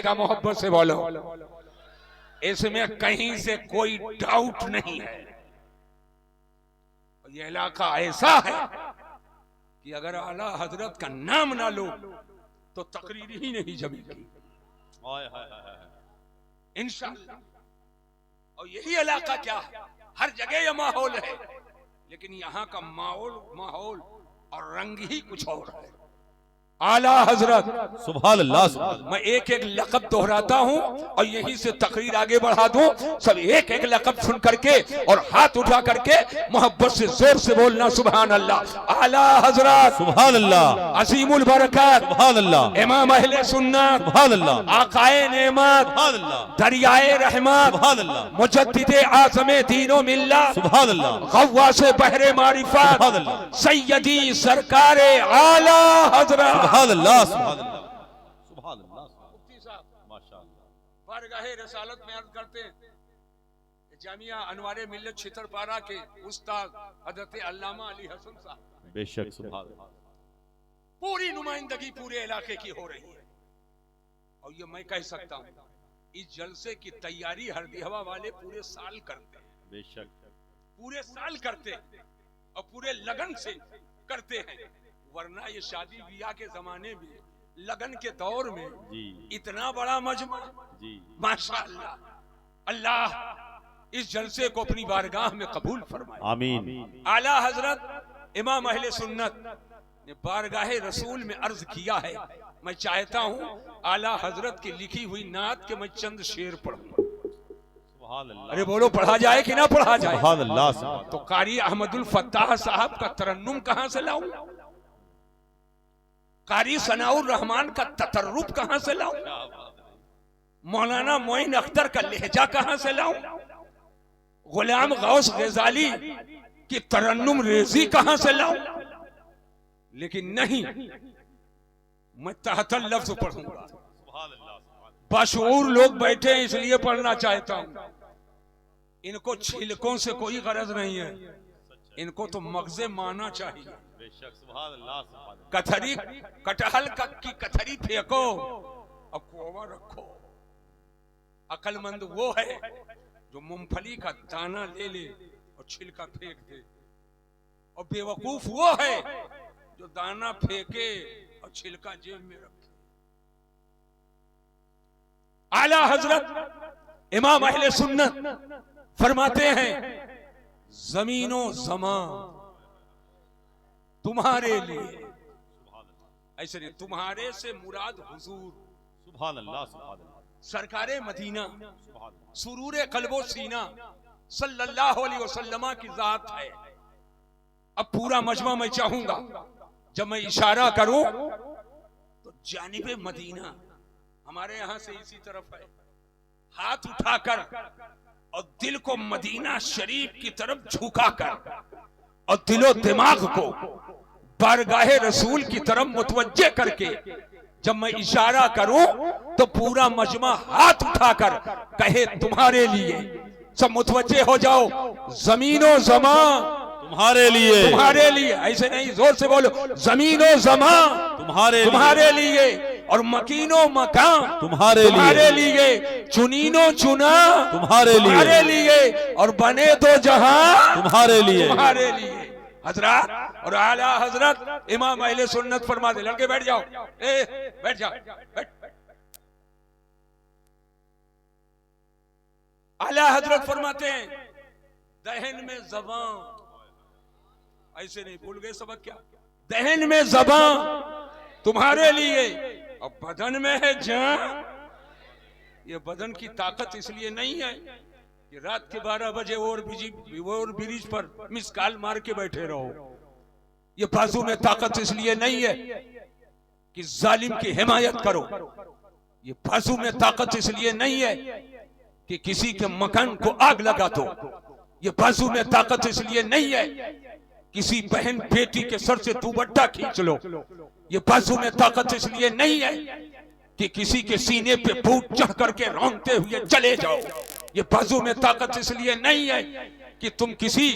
का मोहब्बत से बोलो, इसमें कहीं से कोई डाउट नहीं है। ये इलाका ऐसा है कि अगर आला हजरत का नाम ना लो तो तकरीर ही नहीं जमेगी इंशाअल्लाह। और यही इलाका क्या है, हर जगह यह माहौल है, लेकिन यहाँ का माहौल और रंग ही कुछ और है। आला हजरत सुभान अल्लाह। मैं एक एक लक़ब दोहराता हूँ और यहीं से तकरीर आगे बढ़ा दूं। सब एक एक लक़ब सुन करके और हाथ उठा करके मोहब्बत से जोर से बोलना सुभान अल्लाह। आला हजरत सुभान अल्लाह। अजीमुल बरकत सुभान अल्लाह। इमाम अहले सुन्नत सुभान अल्लाह। आकाए नेमत सुभान अल्लाह। दरियाए रहमत सुभान अल्लाह। मुजद्दिदे आज़मे दीनो मिल्लत सुभान अल्लाह। गव्वासे बहरे मारिफत सुभान अल्लाह। सैयदी सरकारे आला हजरत सुभान अल्लाह। सुभान अल्लाह। सुभान अल्लाह। मुफ्ती साहब माशाअल्लाह। बारगाहे रसालत में अर्ज करते हैं जामिया अनवारे मिल्लत छितरपारा के उस्ताद हजरत अल्लामा अली हसन साहब, बेशक सुभान अल्लाह। पूरी नुमाइंदगी पूरे इलाके की हो रही है। और ये मैं कह सकता हूँ, इस जलसे की तैयारी हरदी हवा वाले पूरे साल करते हैं, बेशक पूरे साल करते हैं और पूरे लगन से करते हैं। वरना ये शादी ब्याह के जमाने में लगन के दौर में जी इतना बड़ा मजमा जी माशाअल्लाह। अल्लाह इस जलसे को अपनी बारगाह में कबूल फरमाए, आमीन। आला हजरत इमाम अहले सुन्नत ने बारगाहे रसूल में अर्ज किया है। मैं चाहता हूँ आला हजरत की लिखी हुई नात के मैं चंद शेर पढ़ूं। सुभान अल्लाह। अरे बोलो, पढ़ा जाए कि ना पढ़ा जाए? सुभान अल्लाह। तो कारी अहमदुल फत्ताह साहब का तरन्नुम कहां से लाऊं? कारी सनाउर रहमान का ततर्रुब कहां से लाऊं? मौलाना मोइन अख्तर का लहजा कहां से लाऊं? गुलाम गौस गजाली की तरन्नुम रेजी कहां से लाऊं? लेकिन नहीं, मैं तहतल लफ्ज पढ़ूंगा। बाशऊर लोग बैठे हैं इसलिए पढ़ना चाहता हूं। इनको छिलकों से कोई गरज नहीं है, इनको तो मगजे माना चाहिए। कथरी कटहल की कथरी फेंको और कोवा रखो। अकलमंद वो है जो मूंगफली का दाना ले ले और छिलका फेंक दे, और बेवकूफ वो है जो दाना फेंके और छिलका जेब में रखे। आला हजरत इमाम अहले सुन्नत फरमाते हैं, जमीनो ज़मान तुम्हारे लिए, ऐसे नहीं, तुम्हारे से मुराद हुजूर सुभान अल्लाह। सुभान अल्लाह। सरकारे मदीना सुभान अल्लाह। सुरूरे कल्बो सीना सल्लल्लाहु अलैहि वसल्लम की जात है। अब पूरा मजमा मैं चाहूंगा जब मैं इशारा करूं तो जानिबे मदीना हमारे यहां से इसी तरफ है, हाथ उठाकर और दिल को मदीना शरीफ की तरफ झुकाकर और दिलो दिमाग को बारगाहे रसूल की तरफ मुतवज्जे करके जब मैं इशारा करूं तो पूरा मजमा हाथ उठाकर कहे तुम्हारे लिए। सब मुतवज्जे हो जाओ। जमीनो जमा तुम्हारे लिए, तुम्हारे लिए, ऐसे नहीं, जोर से बोलो, जमीनो जमा तुम्हारे लिए, और मकीनो मकान तुम्हारे लिए, चुनीनो चुना तुम्हारे लिए, और बने तो जहां तुम्हारे लिए। हजरत और आला हजरत इमाम अहले सुन्नत फरमा दे, लड़के बैठ जाओ, बैठ जाओ, बैठ। आला हजरत फरमाते हैं, दहन में ज़बान, ऐसे नहीं, भूल गए सबक क्या? दहन में ज़बान तुम्हारे लिए और बदन में है जान। ये बदन की ताकत इसलिए नहीं है कि रात के 12 बजे और ब्रिज पर मिस कॉल मार के बैठे रहो। ये बाजू में ताकत इसलिए नहीं है कि जालिम की हिमायत करो। ये बाजू में ताकत इसलिए नहीं है कि किसी के मकान को आग लगा दो। ये बाजू में ताकत इसलिए नहीं है किसी बहन बेटी के सर से दुपट्टा खींच लो। ये बाजू में ताकत इसलिए नहीं है कि किसी के सीने पे बूट चढ़ करके रौंदते हुए चले जाओ। ये बाजू में ताकत इसलिए नहीं है कि तुम किसी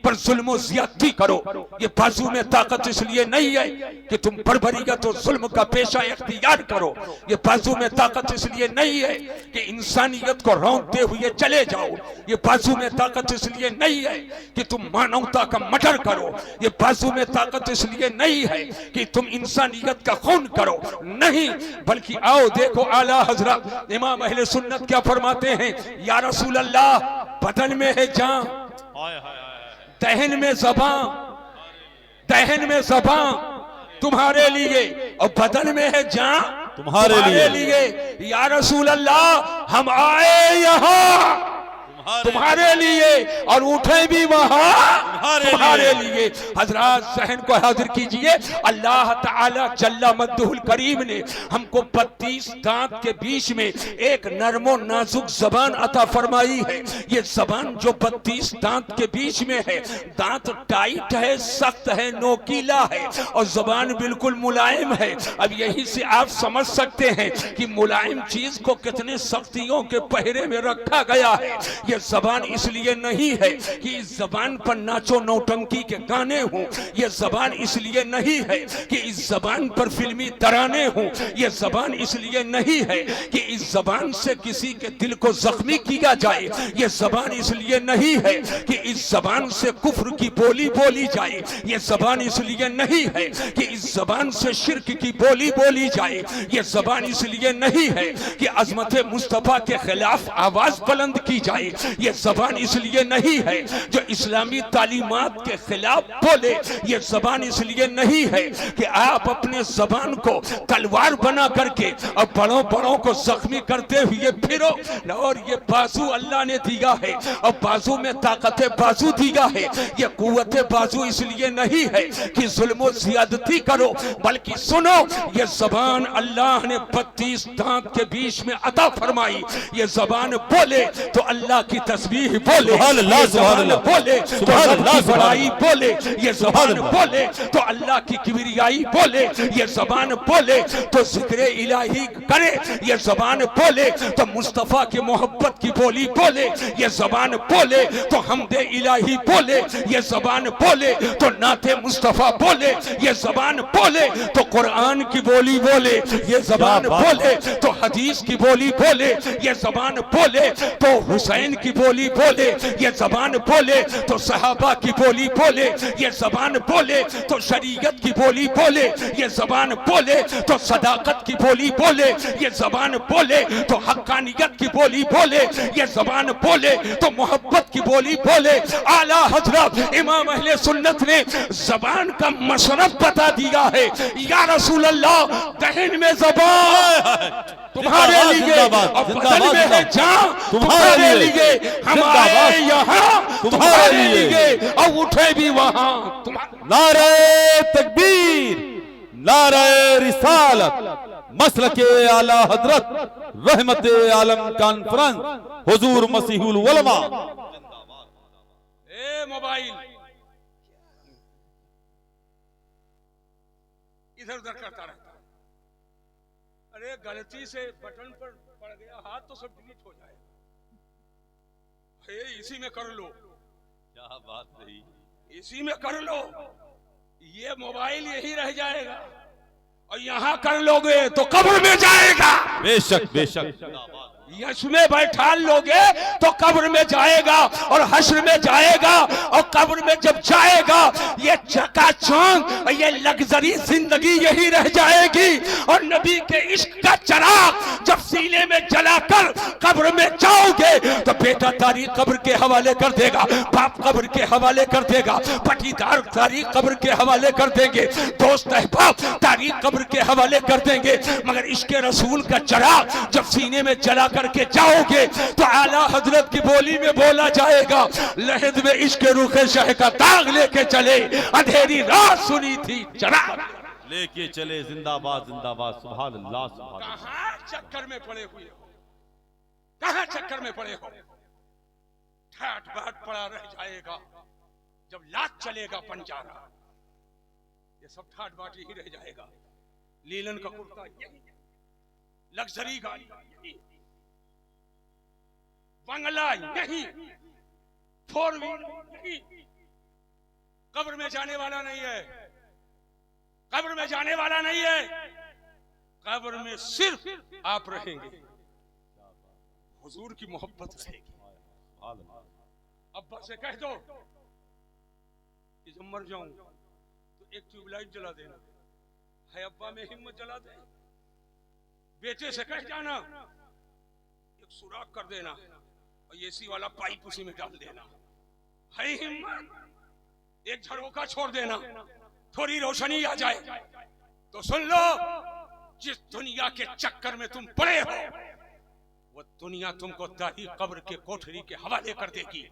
पर जुल्म ज्यादती करो। ये बाजू में ताकत इसलिए नहीं है कि तुम बर्बरीयत और जुल्म का पेशा इख्तियार करो। ये बाजू में ताकत इसलिए नहीं है कि इंसानियत को रौंदते हुए चले जाओ। ये बाजू में ताकत इसलिए नहीं है कि तुम मानवता का मर्डर करो। ये बाजू में ताकत इसलिए नहीं है कि तुम इंसानियत का खून करो, नहीं, बल्कि आओ देखो आला हजरत इमाम अहले सुन्नत क्या फरमाते हैं, या रसूल अल्लाह, बदन में है जान, दहन में ज़बां, दहन में ज़बां तुम्हारे लिए और बदन में है जान तुम्हारे लिए। या रसूल अल्लाह, हम आए यहाँ तुम्हारे लिए और उठे भी वहां तुम्हारे लिए। हजरात सहन को हाजिर कीजिए, अल्लाह ताला जल्ला मद्दुहुल करीम ने हमको 32 दांत के बीच में एक नरमो नाजुक जबान अता फरमाई है। ये जबान जो 32 दांत के बीच में है, दांत टाइट है, सख्त है, नोकीला है और जबान बिल्कुल मुलायम है। अब यही से आप समझ सकते हैं कि मुलायम चीज को कितने सख्तियों के पहरे में रखा गया है। ये जबान इसलिए नहीं है कि इस जबान पर नाचो नौटंकी के गाने हों। ये जबान इसलिए नहीं है कि इस जबान पर फिल्मी तराने हों। ये जबान इसलिए नहीं है कि इस जबान से किसी के दिल को जख्मी किया जाए। ये जबान इसलिए नहीं है कि इस जबान से कुफ्र की बोली बोली जाए। ये जबान इसलिए नहीं है कि इस जबान से शिर्क की बोली बोली जाए। ये जबान इसलिए नहीं है कि अजमत मुस्तफा के खिलाफ आवाज बुलंद की जाए। ये जबान इसलिए नहीं है जो इस्लामी तालीमात के खिलाफ बोले। ये जबान इसलिए नहीं है कि आप अपने जबान को तलवार बना करके और बड़ों बड़ों को जख्मी करते हुए फिरो। और ये बाजू अल्लाह ने दिया है और बाजू में ताकत बाजू दिया है। ये कुव्वत बाजू इसलिए नहीं है कि जुल्म ज़ियादती करो, बल्कि सुनो, ये जबान अल्लाह ने 32 दांत के बीच में अता फरमाई। ये जबान बोले तो अल्लाह की तस्बीह बोले, ये ज़बान बोले तो रब की बड़ाई बोले, ये ज़बान बोले तो अल्लाह की किबरियाई बोले, ये ज़बान बोले तो जिक्र इलाही करे, ये ज़बान बोले तो मुस्तफ़ा की मोहब्बत की बोली बोले, ये ज़बान बोले तो हमदे इलाही बोले, ये ज़बान बोले तो नाते मुस्तफ़ा बोले, ये ज़बान बोले तो कुरान की बोली बोले, ये ज़बान बोले तो हदीस की बोली बोले, ये ज़बान बोले तो हुसैन की बोली बोले, ये जबान बोले तो सहाबा की बोली बोले, ये जबान बोले तो शरीयत की बोली बोले, ये जबान बोले तो सदाकत की बोली बोले, ये जबान बोले तो हक्कानियत की बोली बोले, ये जबान बोले तो मोहब्बत की बोली बोले। आला हजरत इमाम अहले सुन्नत ने जबान का मशरफ बता दिया है। या रसूल अल्लाह, दहन में जबान तुम्हारे लिए और बदन में है जान तुम्हारे लिए। हम आए यहाँ तुम्हारे लिए और उठे भी वहां। नारे तकबीर, नारे रिसालत, मसलके आला हजरत रहमत आलम कॉन्फ्रेंस हुजूर मसीहुल उलमा। ए मोबाइल इधर उधर करता रहता, अरे गलती से बटन पर पड़ गया हाथ तो सब डिलीट हो जाएगा। इसी में कर लो, क्या बात नहीं, इसी में कर लो, ये मोबाइल यही रह जाएगा और यहाँ कर लोगे तो कब्र में जाएगा। बेशक बेशक, इसमें बैठा लोगे तो कब्र में जाएगा और हश्र में जाएगा और कब्र में जब जाएगा ये चकाचौंध, ये लग्जरी जिंदगी यही रह जाएगी। और नबी के इश्क का चराग जब सीने में जलाकर कब्र में जाओगे तो बेटा तारीख कब्र के हवाले कर देगा, बाप कब्र के हवाले कर देगा, पटीदार तारीख कब्र के हवाले कर देंगे, दोस्त अहबाब तारीख कब्र के हवाले कर देंगे। मगर इश्क रसूल का चराग जब सीने में जला करके जाओगे तो आला हजरत की बोली में बोला जाएगा, लहद में इश्क रुखे शह का दाग लेके चले, अंधेरी रात सुनी थी चराग लेके चले, जिंदाबाद जिंदाबाद, सुभान अल्लाह सुभान अल्लाह। कहां चक्कर में पड़े हुए हो, कहां चक्कर में पड़े हो। ठाट बाट पड़ा रह जाएगा जब लात चलेगा पंजारा, ये सब ठाट बाट ही रह जाएगा। लीलन का कुर्ता यही, लग्जरी गाड़ी यही, बंगला यही, फोर व्हीलर यही, कब्र में जाने वाला नहीं है, कब्र में जाने वाला नहीं है, कब्र में सिर्फ आप रहेंगे, हुजूर की मोहब्बत रहेगी। अब्बा से कह दो कि जब मर जाऊं तो एक ट्यूबलाइट जला देना है, अब्बा में हिम्मत जला दे। बेटे से कह जाना एक सुराख कर देना और एसी वाला पाइप उसी में डाल देना है हिम्मत। एक झरोका छोड़ देना, थोड़ी रोशनी आ जाए तो सुन लो, जिस दुनिया के चक्कर में तुम पड़े हो वो दुनिया तुमको दाही कब्र के कोठरी के हवाले कर देगी,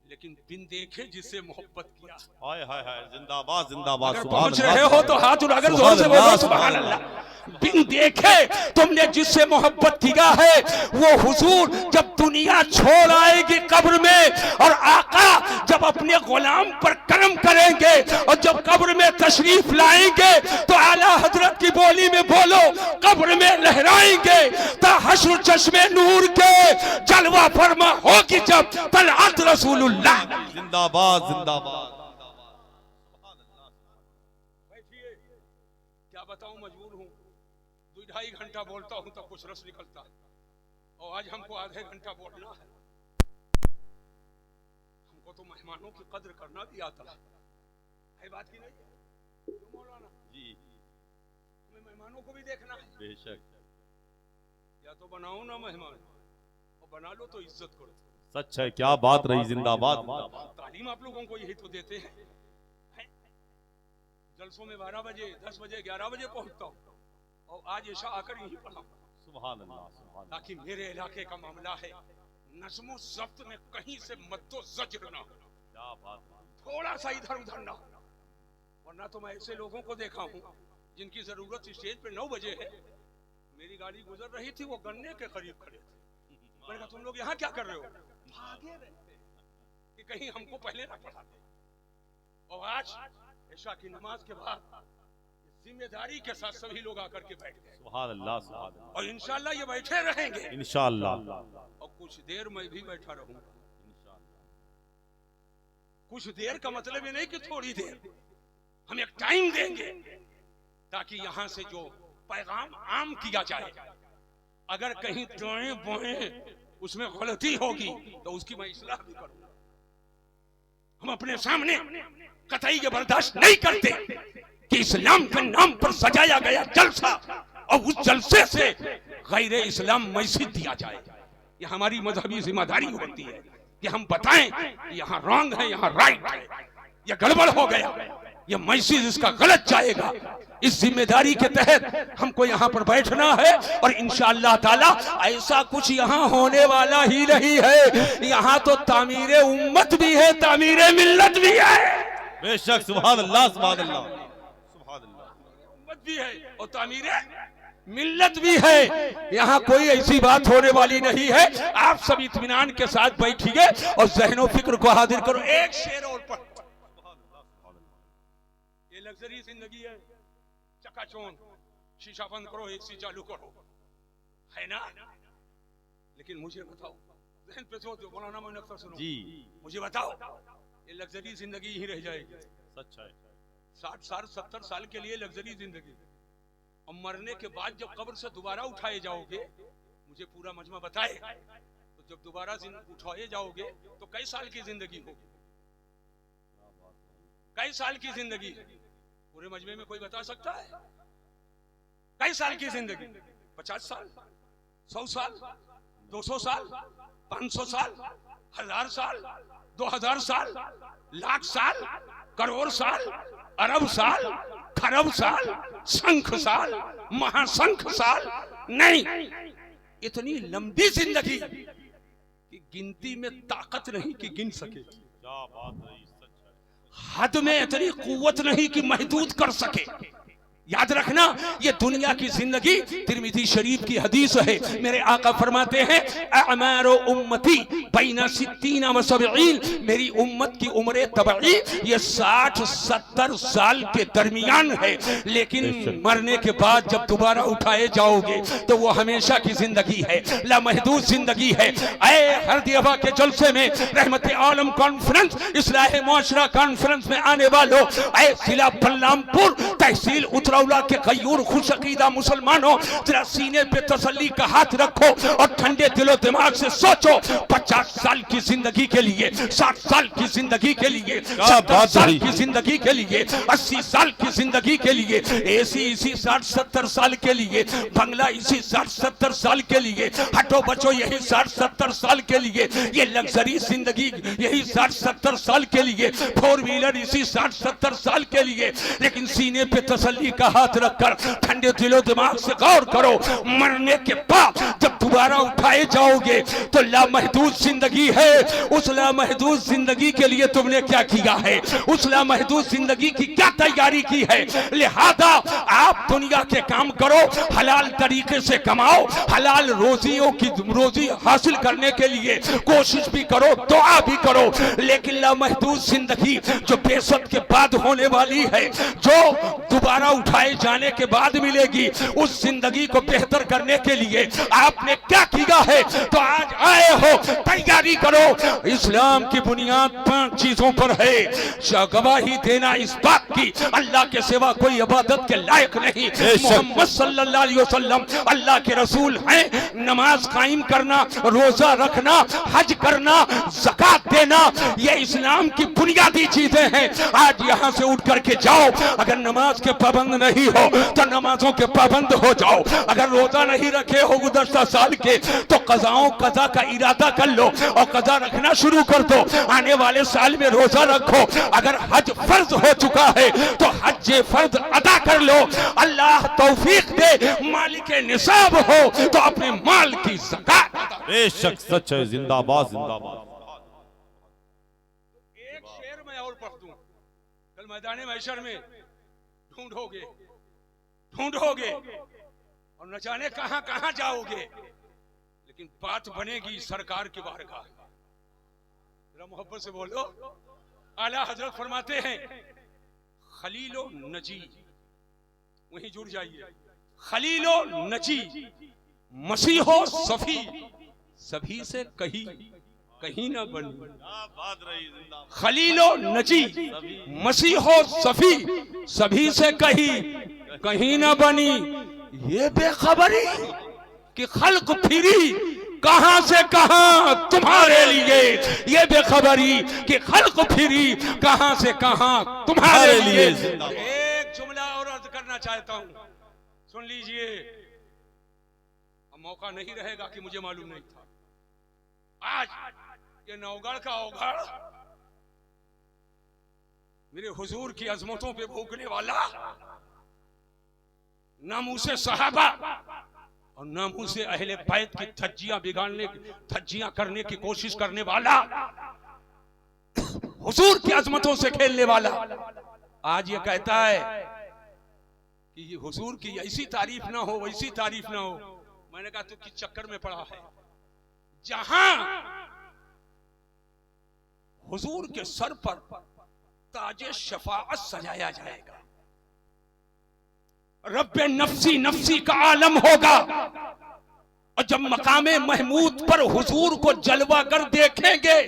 लेकिन बिन देखे जिससे मोहब्बत किया। हाय हाय हाय, जिंदाबाद जिंदाबाद। अगर पहुंच रहे हो तो हाथ उठाकर जोर से बोलो सुभान अल्लाह। बिन देखे तुमने जिससे मोहब्बत किया है वो हुजूर जब दुनिया छोड़ आएगी कब्र में, और आका जब अपने गुलाम पर करम करेंगे और जब कब्र में तशरीफ लाएंगे तो आला हजरत की बोली में बोलो, कब्र में लहराएंगे ता हश्र चश्मे नूर के जलवा फरमा होगी जब तलअत रसूलुल्लाह। जिंदाबाद जिंदाबाद। बैठिए, क्या बताऊं, मजबूर हूं, 2-2.5 घंटा बोलता हूं तब कुछ रस निकलता है, और आज हमको आधे घंटा बोलना है। हमको तो मेहमानों की कद्र करना भी आता है बात की नहीं है मौलाना जी, हमें मेहमानों को भी देखना है। बेशक, या तो बनाओ ना मेहमान, और बना लो तो इज्जत करो। सच है, क्या बात रही। जिंदाबाद। तालीम आप लोगों को यही तो देते हैं। जलसों में 12 बजे 10 बजे 11 बजे पहुंचता हूँ और आज ऐसा आकर यहीं पढ़ा, सुभान अल्लाह सुभान अल्लाह। ताकि मेरे इलाके का मामला है, नज़्मो ज़ब्त में कहीं से मद्दो ज़ज्र ना हो, क्या बात है। थोड़ा सा इधर उधर ना हो, वरना तो मैं ऐसे लोगों को देखा हूँ जिनकी जरूरत स्टेज पे 9 बजे है। मेरी गाड़ी गुजर रही थी, वो गन्ने के करीब खड़े थे। मैंने कहा तुम लोग यहाँ क्या कर रहे हो? भागे रहे थे कि कहीं हमको पहले ना पढ़ा दे। और आज इशा की नमाज के बाद जिम्मेदारी के साथ सभी लोग आकर के बैठ गए। सुभान अल्लाह सुभान अल्लाह। और इंशाअल्लाह ये बैठे रहेंगे इंशाअल्लाह। और कुछ देर मैं भी बैठा रहूंगा। कुछ देर का मतलब ये नहीं कि थोड़ी देर, हम एक टाइम देंगे ताकि यहां से जो पैगाम आम किया जाए, अगर कहीं दाएं बाएं उसमें गलती होगी तो उसकी मैं इस्लाह भी करूंगा। हम अपने सामने कतई ये बर्दाश्त नहीं करते कि इस्लाम के नाम पर सजाया गया जलसा और उस जलसे से गैर इस्लाम मैसेज दिया जाए। ये हमारी मजहबी जिम्मेदारी होती है कि हम बताएं यहाँ रॉन्ग है, यहाँ राइट है, ये गड़बड़ हो गया, ये मैसेज इसका गलत जाएगा। इस जिम्मेदारी के तहत हमको यहाँ पर बैठना है और इंशाअल्लाह ताला ऐसा कुछ यहाँ होने वाला ही नहीं है। यहाँ तो तामीरे उम्मत भी है, तामीरे मिल्लत भी है। बेशक, सुभान अल्लाह सुभान अल्लाह सुभान अल्लाह। उम्मत भी है और तामीरे मिल्लत भी है। यहाँ कोई ऐसी बात होने वाली नहीं है। आप सब इत्मीनान के साथ बैठिए और ज़हनो फिक्र को हाजिर करो। एक शेर और पढ़। ये लग्जरी जिंदगी है, चकाचौंध, शीशा बंद करो, एसी चालू करो, है ना? लेकिन मुझे बताओ, जहन पे जो मौलाना मोइन अख्तर सुनो जी, मुझे बताओ, ये लग्जरी जिंदगी ही रह जाएगी? सच है। 60 साल 70 साल के लिए लग्जरी जिंदगी, और मरने के बाद जब कब्र से दोबारा उठाए जाओगे, मुझे पूरा मजमा बताए, तो जब दोबारा उठाए जाओगे तो कई साल की जिंदगी होगी? कई साल की जिंदगी? पूरे मजमे में कोई बता सकता है? कई साल की जिंदगी? 50 साल, 100 साल, 200 साल, 500 साल, 1000 साल, 2000 साल, लाख साल, करोड़ साल, अरब साल, खरब साल, शंख साल, महाशंख साल? नहीं, इतनी लंबी जिंदगी कि गिनती में ताकत नहीं कि गिन सके। क्या बात है, सच है। हद में इतनी कुव्वत नहीं कि महदूद कर सके। याद रखना, ये दुनिया की जिंदगी तिरमिज़ी शरीफ की हदीस है। मेरे आका फरमाते हैं अमारो उम्मती बैना 60 व 70, मेरी उम्मत की उम्र तबई ये 60-70 साल के दरमियान है, लेकिन मरने के बाद जब दोबारा उठाए जाओगे तो वो हमेशा की जिंदगी है, लामहदूद जिंदगी है। ऐ हरदियाबा के जलसे में रहमत आलम कॉन्फ्रेंस, इस्लाह मुआशरा कॉन्फ्रेंस में आने वालों, ऐ जिला बलरामपुर तहसील उतरौला के गयूर खुश अकीदा मुसलमानों, जरा सीने पे तसल्ली का हाथ रखो और ठंडे दिलो दिमाग से सोचो, 50 साल की जिंदगी के लिए, 60 साल की जिंदगी के लिए, 70 साल की जिंदगी के लिए, 80 साल की जिंदगी के लिए, एसी इसी 60-70 साल के लिए, बंगला इसी 60-70 साल के लिए, हटो बचो यही 60-70 साल के लिए, ये लग्जरी जिंदगी यही 60-70 साल के लिए, 4 व्हीलर इसी 60-70 साल के लिए। लेकिन सीने पे तसल्ली का हाथ रखकर ठंडे दिलो दिमाग से गौर करो, मरने के बाद जब दोबारा उठाए जाओगे तो लामहदूद जिंदगी है। उस लामहदूद जिंदगी के लिए तुमने क्या किया है, उस लामहदूद जिंदगी की क्या तैयारी की है। लिहाजा आप दुनिया के काम करो, हलाल तरीके से कमाओ, हलाल रोजी हासिल करने के लिए कोशिश भी करो, दुआ भी करो, लेकिन लामहदूद जिंदगी जो बेसत के बाद होने वाली है, जो दोबारा उठाए जाने के बाद मिलेगी, उस जिंदगी को बेहतर करने के लिए आपने क्या किया है। तो आज आए हो, तैयारी करो। इस्लाम की बुनियाद 5 चीजों पर है। गवाही देना इस बात की अल्लाह के सिवा कोई इबादत के लायक नहीं, मोहम्मद सल्लल्लाहु अलैहि वसल्लम अल्लाह के रसूल हैं। नमाज कायम करना, रोजा रखना, हज करना, ज़कात देना, ये इस्लाम की बुनियादी चीजें हैं। आज यहाँ से उठ करके जाओ, अगर नमाज के पाबंद नहीं हो तो नमाजों के पाबंद हो जाओ। अगर रोजा नहीं रखे हो गुज़श्ता साल के तो कज़ा का इरादा कर लो और कज़ा रखना शुरू कर दो। आने वाले साल में रोजा रखो। अगर हज फर्ज हो चुका है तो हज फर्ज अदा कर लो। अल्लाह तौफीक दे, मालिक निसाब हो तो अपने माल की ज़कात। बेशक सच है, जिंदाबाद जिंदाबाद। एक शेर मैं और पढ़ दूं, कल मैदान महशर में ढूंढोगे और न जाने कहां कहां जाओगे, लेकिन बात बनेगी सरकार की बारगाह। जरा मोहब्बत से बोलो। आला हजरत फरमाते हैं खलीलो नजी, वहीं जुड़ जाइए। खलीलो नजी मसीहो सफी, सभी से कहीं ना बनी। खलीलो नजी मसीहो सफी, सभी से कहीं ना बनी। ये बेखबरी कि खल्क फिरी कहां से कहां तुम्हारे लिए, ये बेखबरी कि खल्क फिरी कहां से कहां तुम्हारे लिए। एक जुमला और अर्ज करना चाहता हूं, सुन लीजिए। अब मौका नहीं रहेगा कि मुझे मालूम नहीं था। आज ये नौगढ़ का औगढ़ मेरे हुजूर की अजमतों पे भूखने वाला, नामूसे सहाबा और नामूसे अहले बैत की धज्जियां करने की कोशिश करने वाला, हुजूर की अजमतों से खेलने वाला, आज ये कहता है कि हुजूर की ऐसी तारीफ ना हो, वैसी तारीफ ना हो। मैंने कहा तू किस चक्कर में पड़ा है। जहां हुजूर के सर पर ताजे शफाअत सजाया जाएगा, रब्बे नफ्सी नफ्सी का आलम होगा, और जब मकामे महमूद पर हुजूर को जलवा कर देखेंगे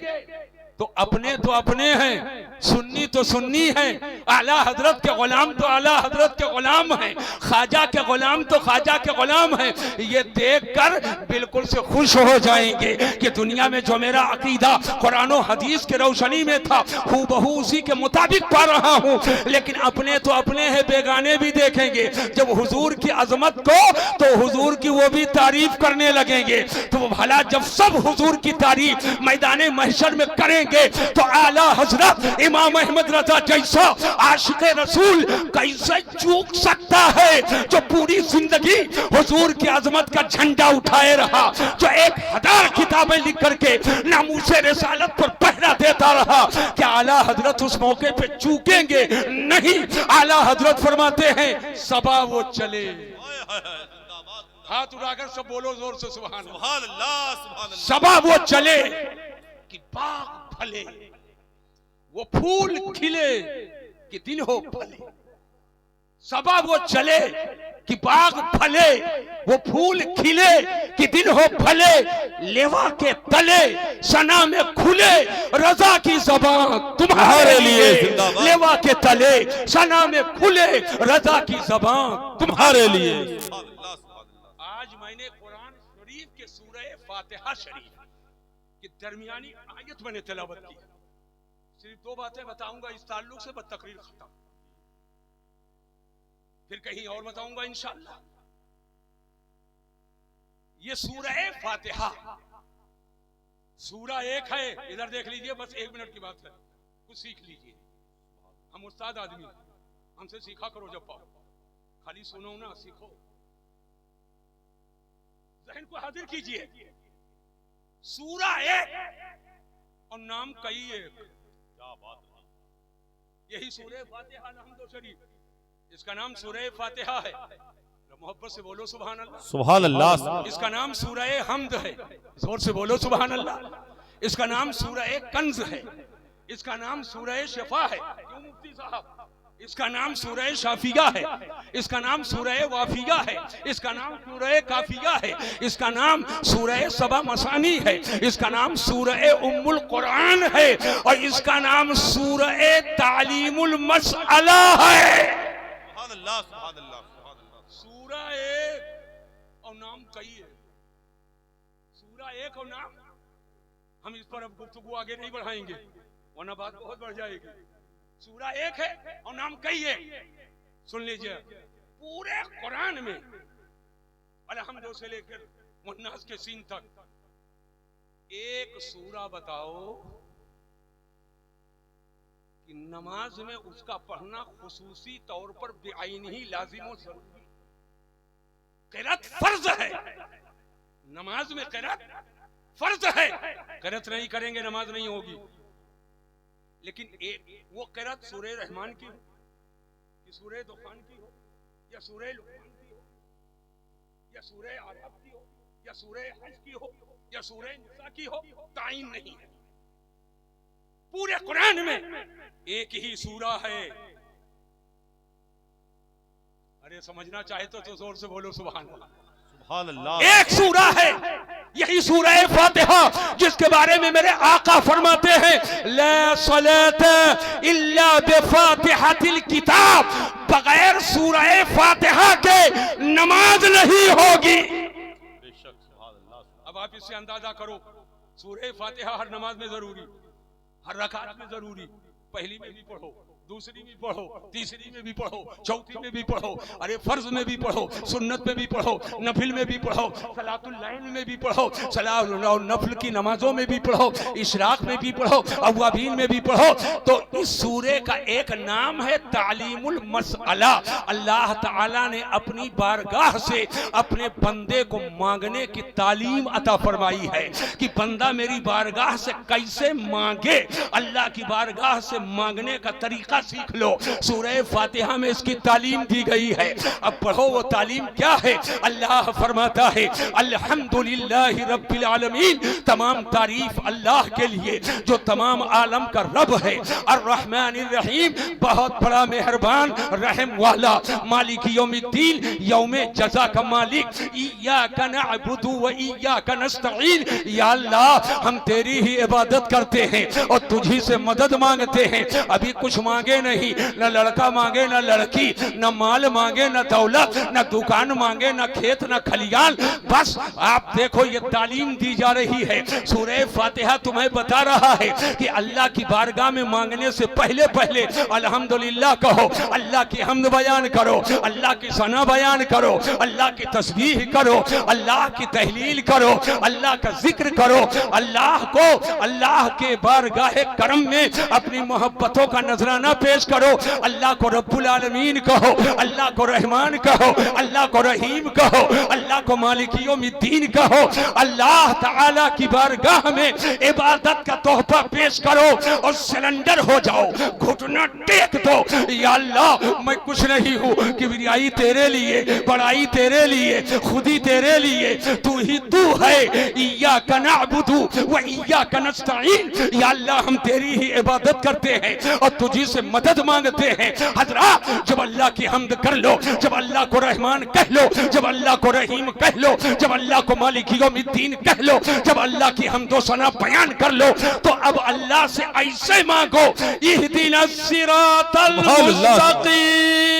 तो अपने हैं, सुन्नी तो सुन्नी हैं, आला हजरत के गुलाम तो आला हजरत के गुलाम हैं, ख्वाजा के गुलाम तो ख्वाजा के गुलाम हैं। ये देखकर बिल्कुल से खुश हो जाएंगे कि दुनिया में जो मेरा अकीदा कुरान और हदीस के रोशनी में था हूबहू उसी के मुताबिक पा रहा हूँ। लेकिन अपने तो अपने हैं, बेगाने भी देखेंगे जब हुजूर की अजमत को, तो हुजूर की वो भी तारीफ करने लगेंगे। तो भला जब सब हुजूर की तारीफ मैदान महशर में करेंगे करेंगे तो आला हजरत इमाम अहमद रजा जैसा आशिक रसूल कैसे चूक सकता है, जो पूरी जिंदगी हुजूर की अजमत का झंडा उठाए रहा, जो 1000 किताबें लिख करके नामूसे रिसालत पर पहरा देता रहा। क्या आला हजरत उस मौके पे चूकेंगे? नहीं। आला हजरत फरमाते हैं सबा वो चले, हाथ उठाकर सब बोलो जोर से सुभान अल्लाह। सबा वो चले कि बाग फले, वो फूल खिले कि दिन हो फले। सबा वो चले कि बाग फले, वो फूल खिले कि दिन हो फले। लेवा के तले सना में खुले रजा की ज़बान तुम्हारे लिए। लेवा के तले सना में खुले रजा की ज़बान तुम्हारे लिए। आज मैंने कुरान शरीफ के सूरह फातिहा शरीफ की दरमियानी आयत मैंने तिलावत की। सिर्फ 2 बातें बताऊंगा इस ताल्लुक से, बस तकरीर खत्म। फिर कहीं और बताऊंगा इंशाअल्लाह। ये सूरह फातिहा सूरा 1 है, इधर देख लीजिए, बस 1 मिनट की बात है, कुछ सीख लीजिए। हम उस्ताद आदमी, हमसे सीखा करो जब पाओ, खाली सुनो ना, सीखो। ज़हन को हाजिर कीजिए। सूरा 1 और नाम कई एक, क्या बात है। यही सूरह फातिहा अलहम्दुलिल्लाह शरीफ, इसका नाम सूरह फातिहा है। मोहब्बत से बोलो सुभान अल्लाह। सुभान अल्लाह। इसका नाम सूरह हमद है, जोर से बोलो सुभान अल्लाह। इसका नाम सूरह कंज है, इसका नाम सूरह शिफा है। क्यों मुफ्ती साहब? इसका नाम सूरह शाफिया है, इसका नाम सूरह वाफिया है, इसका नाम सूरह काफिया है, इसका नाम सूरह सबा मसानी है, इसका नाम सूरह उम्मुल कुरान है, और इसका नाम सूरह तालीमुल मसअला है। सूरा 1 और नाम कई है। सूरा 1 और नाम, हम इस पर अब गुफ्तगू आगे नहीं बढ़ाएंगे वरना बात बहुत बढ़ जाएगी। सूरा 1 है और नाम कई है। सुन लीजिए, पूरे कुरान में अलहम्दुलिल्लाह से लेकर मुन्नास के सीन तक एक सूरा बताओ कि नमाज में उसका पढ़ना खुसूसी तौर पर बेआइन ही लाजिम और जरूरी। क़िरात फर्ज है, नमाज में क़िरात फर्ज है। क़िरात नहीं करेंगे नमाज नहीं होगी। लेकिन वो क़िरात सूरह रहमान की हो, कि सूरह दुखान की हो, या सूरह लुक़मान की हो, या सूरह आराफ की हो, या सूरह हज की हो, या सूरह निसा की हो, ताइन नहीं है। पूरे कुरान में एक ही सूरा है। अरे समझना चाहे तो जोर से बोलो सुभान अल्लाह। एक सूरा है, यही सूरह फातिहा, जिसके बारे में मेरे आका फरमाते हैं ला सलात इल्ला बिफातिहातिल किताब, बगैर सूरह फातिहा के नमाज नहीं होगी। अब आप इससे अंदाजा करो, सूरह फातिहा हर नमाज में जरूरी, हर रकात में जरूरी। पहली में भी पढ़ो, दूसरी में पढ़ो, तीसरी में भी पढ़ो, चौथी में भी पढ़ो, अरे फर्ज में भी पढ़ो, सुन्नत में भी पढ़ो, नफिल में भी पढ़ो, सलातुल लैल में भी पढ़ो, सलात और नफल की नमाजों में भी पढ़ो, इशराक में भी पढ़ो, अव्वाबीन में भी पढ़ो। तो इस सूरे का एक नाम है तालीमुल मसअला। अल्लाह ताला ने अपनी बारगाह से अपने बंदे को मांगने की तालीम अता फरमाई है कि बंदा मेरी बारगाह से कैसे मांगे। अल्लाह की बारगाह से मांगने का तरीका सीख लो। सूरह फातिहा में इसकी तालीम दी गई है। अब पढ़ो वो तालीम क्या है। अल्लाह फरमाता है अल्हम्दुलिल्लाहि रब्बिल आलमीन, तमाम तारीफ अल्लाह के लिए जो तमाम आलम का रब है। अर्रहमानिर रहीम, बहुत बड़ा मेहरबान रहम वाला। मालिक यौमिद्दीन, यौम जज़ा का मालिक। इय्याका नअबुदु व इय्याका नस्तईन, या अल्लाह हम तेरी ही इबादत करते हैं और तुझी से मदद मांगते हैं। अभी कुछ मांगे मांगे नहीं, न लड़का मांगे न लड़की, न माल मांगे न दौलत, न दुकान मांगे न खेत न खलियान। बस आप देखो ये तालीम दी जा रही है। सूरह फातिहा तुम्हें बता रहा है कि अल्लाह की बारगाह में मांगने से पहले पहले अल्हम्दुलिल्लाह कहो, अल्लाह की हम्द बयान करो, अल्लाह की सना बयान करो, अल्लाह की तस्बीह करो, अल्लाह की तहलील करो, अल्लाह का जिक्र करो, अल्लाह को अल्लाह के बारगाह करम में अपनी मोहब्बतों का नजराना पेश करो। अल्लाह को रब्बुल आलमीन कहो, अल्लाह को रहमान कहो, अल्लाह को रहीम कहो, अल्लाह को मालिकियौमिद्दीन कहो। अल्लाह ताला की बारगाह में इबादत का तोहफा पेश करो और सिलेंडर हो जाओ, घुटना टेक दो। या अल्लाह मैं कुछ नहीं हूँ, किबरियाई तेरे लिए, बड़ाई तेरे लिए, खुदी तेरे लिए, तू ही तू है। इय्याका नअबुदु व इय्याका नस्तईन। या अल्लाह हम तेरी ही इबादत करते हैं और तुझी से मदद मांगते हैं। हजरत जब अल्लाह की हम्द कर लो, जब अल्लाह को रहमान कह लो, जब अल्लाह को रहीम कह लो, जब अल्लाह को मालिकियौमिद्दीन कह लो, जब अल्लाह की हम्दो सना बयान कर लो, तो अब अल्लाह से ऐसे मांगो, इहदिना सिरातल मुस्तकीम।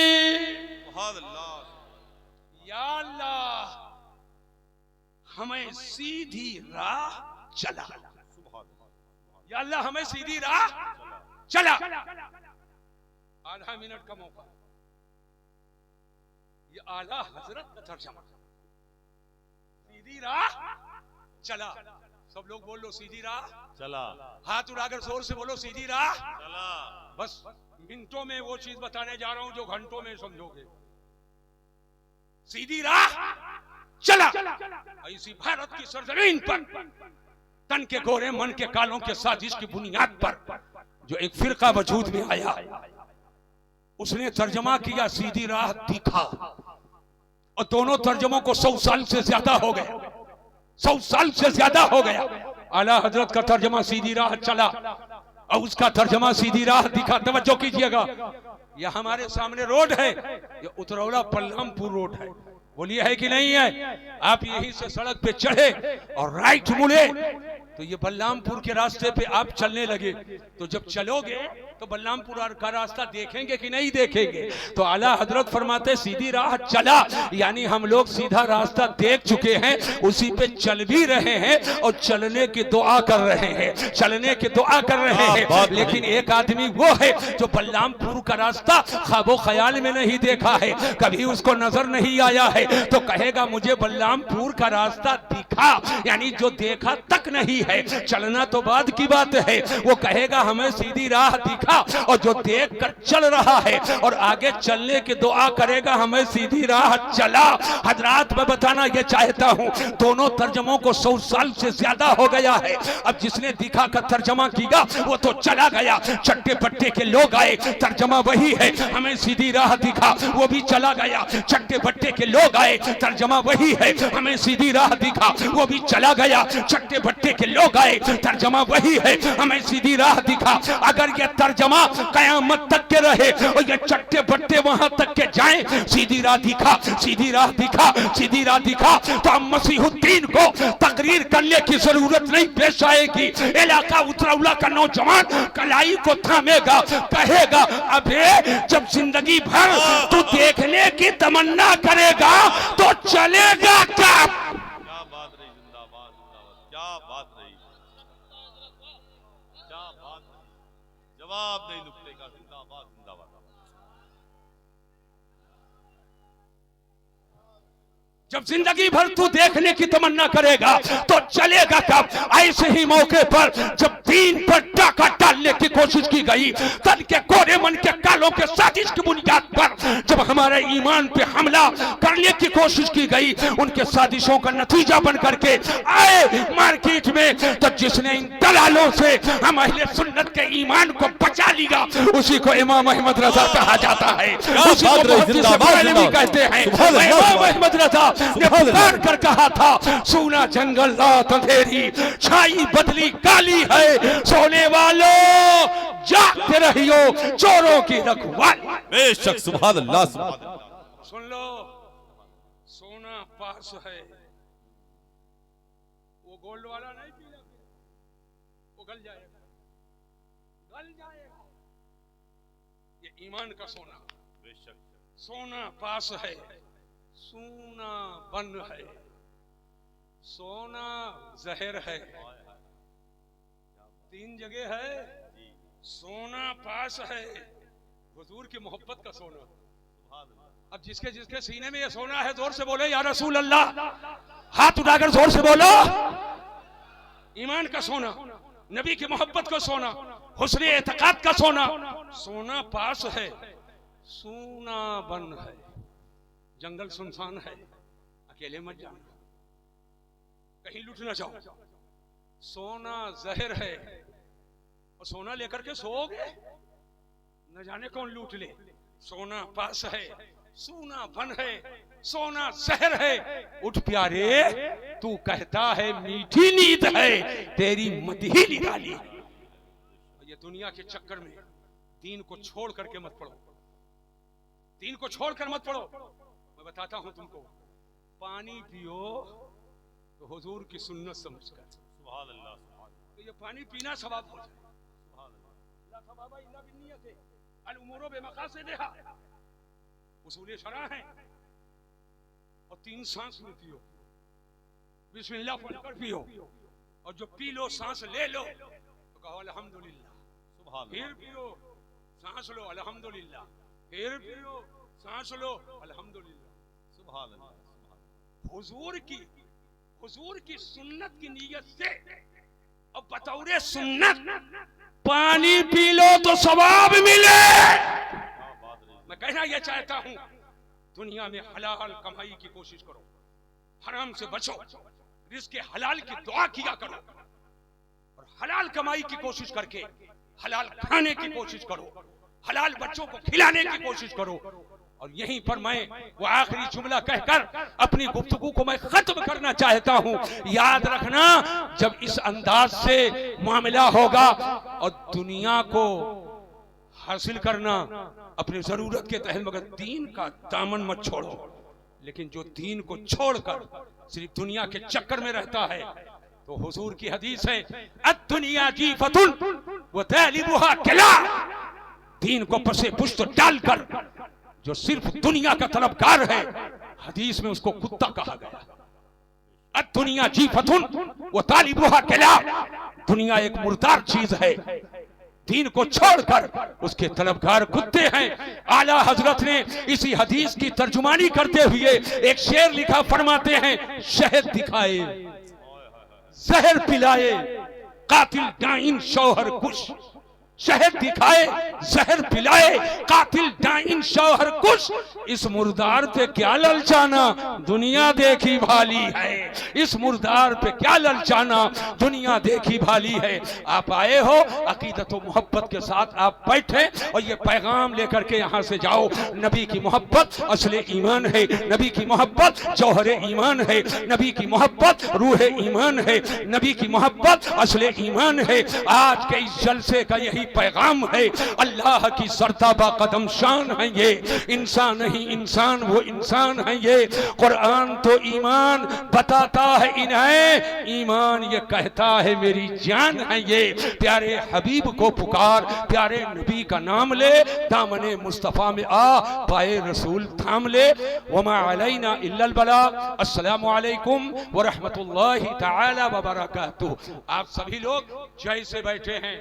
या अल्लाह हमें सीधी राह चला, या अल्लाह हमें सीधी राह चला। आधा मिनट का मौका, ये आला हजरत का तर्जुमा, सीधी राह चला। सब लोग बोल लो सीधी राह चला। हाथ उड़ाकर जोर से बोलो सीधी राह चला। बस मिनटों में वो चीज बताने जा रहा हूं जो घंटों में समझोगे। सीधी राह चला। ऐसी भारत की सरजमीन पर तन के गोरे मन के कालों के साजिश की बुनियाद पर जो एक फिरका वजूद में आया, उसने तर्जमा किया सीधी राह दिखा। और दोनों तर्जमों को 100 साल से ज्यादा हो गए, 100 साल से ज्यादा हो गया। आला हजरत का तर्जमा सीधी राह चला और उसका तर्जमा सीधी राह दिखा। तवज्जो कीजिएगा, यह हमारे सामने रोड है, ये उतरौला बलरामपुर रोड है। बोलिए है कि नहीं है? आप यहीं से सड़क पे चढ़े और राइट मुड़े तो ये बलरामपुर के रास्ते पे आप चलने लगे, तो जब चलोगे तो बलरामपुर का रास्ता देखेंगे कि नहीं देखेंगे? तो आला हजरत फरमाते सीधी राह चला, यानी हम लोग सीधा रास्ता देख चुके हैं, उसी पे चल भी रहे हैं और चलने की दुआ कर रहे हैं, चलने की दुआ कर रहे हैं। लेकिन एक आदमी वो है जो बलरामपुर का रास्ता ख्वाबो ख्याल में नहीं देखा है, कभी उसको नजर नहीं आया है, तो कहेगा मुझे बलरामपुर का रास्ता दिखा, यानी जो देखा तक नहीं है, चलना तो बाद की बात है। वो कहेगा हमें सीधी राह दिखा, और जो देख कर चल रहा है और आगे चलने की दुआ करेगा हमें सीधी राह चला। हजरात मैं बताना ये चाहता हूँ, दोनों तर्जमों को 100 साल से ज्यादा हो गया है। अब जिसने दिखा कर तर्जमा किया वो तो चला गया, चट्टे पट्टे के लोग आए, तर्जमा वही है, हमें सीधी राह दिखा, वो भी चला गया। चट्टे पट्टे के लोग आए, तर्जमा वही है, हमें सीधी राह दिखा, वो भी चला गया। चट्टे पट्टे के लोग आए, तर्जमा वही है, हमें सीधी राह दिखा। अगर ये तर्जमा कयामत तक के रहे और ये चट्टे बट्टे वहां तक के जाएं, सीधी राह दिखा, सीधी राह दिखा, सीधी राह दिखा, तो हम मसीहुद्दीन को तकरीर करने की जरूरत नहीं पेश आएगी। इलाका उतरौला का नौजवान कलाई को थामेगा, कहेगा अबे जब जिंदगी भर तू देखने की तमन्ना करेगा तो चलेगा क्या? क्या बात रही, जिंदाबाद जिंदाबाद, क्या बात रही, क्या बात रही, जवाब नहीं नुक्ते का, जिंदाबाद जिंदाबाद। जब जिंदगी भर तू देखने की तमन्ना करेगा तो चलेगा कब? ऐसे ही मौके पर जब दीन पर डाका डालने की कोशिश की गई, तन के कोरे मन के कालों के साजिश की बुनियाद पर जब हमारे ईमान पे हमला करने की कोशिश की गई, उनके साजिशों का नतीजा बन करके आए मार्केट में, तो जिसने इन दलालों से हम अहले सुन्नत के ईमान को बचा लिया, उसी को इमाम अहमद रजा कहा जाता है, उसी को मुहद्दिस बरेलवी कहते हैं। इमाम अहमद रजा ने पुकार कर कहा था, सोना जंगल रात अंधेरी, छाई बदली काली है, सोने वालों जागते रहियो, चोरों की रखवाली। बेशक सुभान अल्लाह, सुभान अल्लाह। सुन लो, सोना पास है, वो गोल्ड वाला नहीं पीना, वो गल जाएगा, गल जाएगा। ये ईमान का सोना। बेशक सोना पास है, सोना बन है, सोना जहर है। तीन जगह है। सोना पास है, हुजूर की मोहब्बत का सोना। अब जिसके जिसके सीने में ये सोना है, जोर से बोले या रसूल अल्लाह। हाथ उठाकर जोर से बोलो। ईमान का सोना, नबी की मोहब्बत का सोना, हुस्न एतकाद का सोना। सोना पास है, सोना बन है। जंगल सुनसान है, अकेले मत जाना, कहीं लूट ना जाओ। सोना जहर है, और सोना लेकर के सोओगे न जाने कौन लूट ले। सोना पास है, सोना बन है, सोना जहर है। उठ प्यारे, तू कहता है मीठी नींद है, तेरी मदही निराली। ये दुनिया के चक्कर में दीन को छोड़ करके मत पढ़ो, दीन को छोड़कर मत पढ़ो। मैं बताता हूं तुमको, पानी पियो तो हुजूर की सुन्नत समझकर। सुभान अल्लाह, सुभान तो ये पानी पीना सवाब हो जाए। उसूल शरा है, और 3 सांस में पियो, बिस्मिल्लाह पढ़कर पियो, और जो पी लो सांस ले लो तो कहो अल्हम्दुलिल्लाह। सुभान फिर पियो, सांस लो, अल्हम्दुलिल्लाह। फिर पियो, सांस लो, अल्हम्दुलिल्लाह। सुभान अल्लाह। हुजूर की सुन्नत की नीयत से, अब बतौरे सुन्नत पानी पी लो तो सवाब मिले। मैं कहना यह चाहता हूं, दुनिया में हलाल कमाई की कोशिश करो, हराम से बचो, रिज़्क़ हलाल की दुआ किया करो, और हलाल कमाई की कोशिश करके हलाल खाने की कोशिश करो, हलाल बच्चों को खिलाने की कोशिश करो। और यहीं पर मैं वो आखिरी जुमला कहकर अपनी गुफ्तगू को मैं खत्म करना चाहता हूं। याद रखना, जब इस अंदाज से मामला होगा और दुनिया को हासिल करना अपनी जरूरत के तहत, मगर दीन का दामन मत छोड़ो। लेकिन जो दीन को छोड़कर सिर्फ दुनिया के चक्कर में रहता है, तो हुजूर की हदीस है, अद-दुनिया जीफतुन व तालिबुहा किला। दीन को पसे पुश्त डालकर जो सिर्फ दुनिया का तलबगार है, हदीस में उसको कुत्ता कहा गया। अद-दुनिया जीफतुन व तालिबुहा किला। दुनिया एक मुर्दार चीज है, दीन को छोड़कर उसके तलबगार कुत्ते हैं। आला हजरत ने इसी हदीस की तर्जुमानी करते हुए एक शेर लिखा, फरमाते हैं, शहद दिखाए जहर पिलाए कातिल डाइन शौहर कुश। शहद दिखाए जहर पिलाए कातिल डाइन शौहर कुश। इस मुर्दार पे क्या ललचाना, दुनिया देखी भाली है। इस मुर्दार पे क्या ललचाना, दुनिया देखी भाली है। आप आए हो, अकीदत व मोहब्बत के साथ आप बैठे और ये पैगाम लेकर के यहाँ से जाओ। नबी की मोहब्बत असले ईमान है, नबी की मोहब्बत जौहरे ईमान है, नबी की मोहब्बत रूह ईमान है, नबी की मोहब्बत असले ईमान है। आज के इस जलसे का यही पैगाम है। अल्लाह की सरताबा कदम शान है ये, इंसान नहीं इंसान वो इंसान है ये। कुरान तो ईमान बताता है इन्हें, ईमान ये कहता है मेरी जान है ये। प्यारे हबीब को पुकार, प्यारे नबी का नाम ले, दामने मुस्तफा में आ, पाए रसूल थाम ले। वमा अलैना इल्लल बलाग। अस्सलामु अलैकुम व रहमतुल्लाहि तआला व बरकातुहू। आप सभी लोग जैसे बैठे हैं